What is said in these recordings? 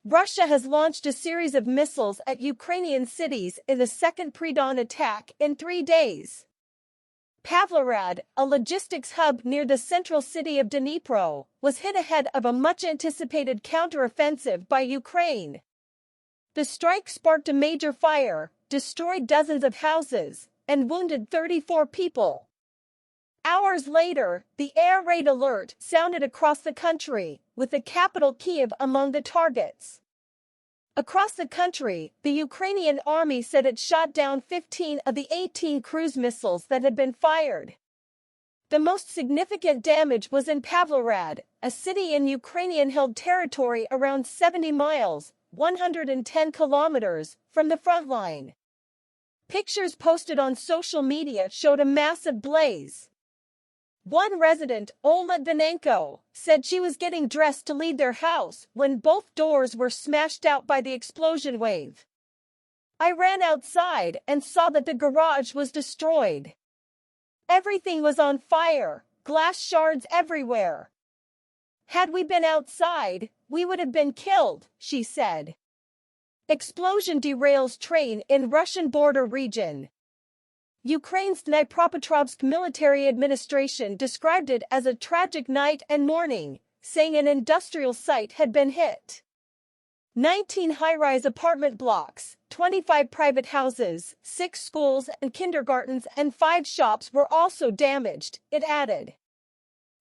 Russia has launched a series of missiles at Ukrainian cities in the second pre-dawn attack in 3 days. Pavlograd, a logistics hub near the central city of Dnipro, was hit ahead of a much-anticipated counter-offensive by Ukraine. The strike sparked a major fire, destroyed dozens of houses, and wounded 34 people. Hours later, the air raid alert sounded across the country, with the capital Kyiv among the targets. Across the country, the Ukrainian army said it shot down 15 of the 18 cruise missiles that had been fired. The most significant damage was in Pavlograd, a city in Ukrainian-held territory around 70 miles, 110 kilometers, from the front line. Pictures posted on social media showed a massive blaze. One resident, Olga Vanenko, said she was getting dressed to leave their house when both doors were smashed out by the explosion wave. I ran outside and saw that the garage was destroyed. Everything was on fire, glass shards everywhere. Had we been outside, we would have been killed, she said. Explosion derails train in Russian border region. Ukraine's Dnipropetrovsk military administration described it as a tragic night and morning, saying an industrial site had been hit. 19 high-rise apartment blocks, 25 private houses, 6 schools and kindergartens and 5 shops were also damaged, it added.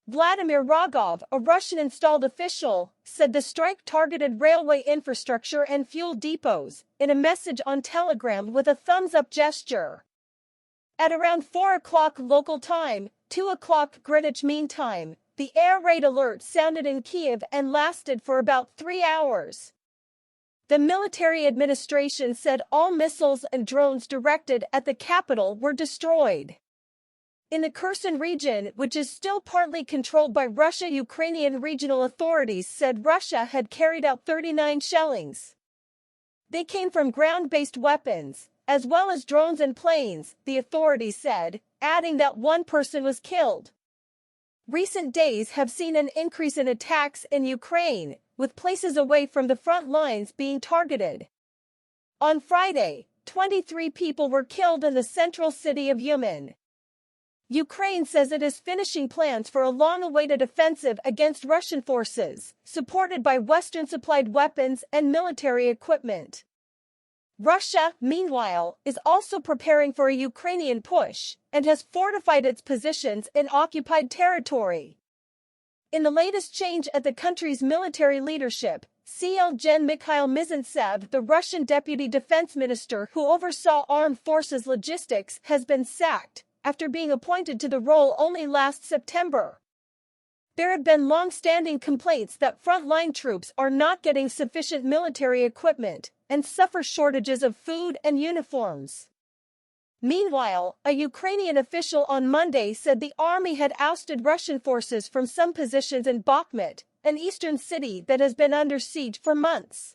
Vladimir Rogov, a Russian-installed official, said the strike targeted railway infrastructure and fuel depots, in a message on Telegram with a thumbs-up gesture. At around 4 o'clock local time, 2 o'clock Greenwich Mean Time, the air raid alert sounded in Kyiv and lasted for about 3 hours. The military administration said all missiles and drones directed at the capital were destroyed. In the Kherson region, which is still partly controlled by Russia, Ukrainian regional authorities said Russia had carried out 39 shellings. They came from ground-based weapons, as well as drones and planes, the authorities said, adding that 1 person was killed. Recent days have seen an increase in attacks in Ukraine, with places away from the front lines being targeted. On Friday, 23 people were killed in the central city of Uman. Ukraine says it is finishing plans for a long-awaited offensive against Russian forces, supported by Western-supplied weapons and military equipment. Russia, meanwhile, is also preparing for a Ukrainian push and has fortified its positions in occupied territory. In the latest change at the country's military leadership, CL Gen Mikhail Mizantsev, the Russian deputy defense minister who oversaw armed forces logistics, has been sacked after being appointed to the role only last September. There have been long-standing complaints that frontline troops are not getting sufficient military equipment and suffer shortages of food and uniforms. Meanwhile, a Ukrainian official on Monday said the army had ousted Russian forces from some positions in Bakhmut, an eastern city that has been under siege for months.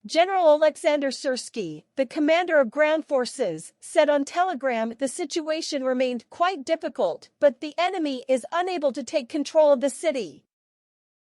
General Alexander Syrsky, the commander of ground forces, said on Telegram the situation remained quite difficult, but the enemy is unable to take control of the city.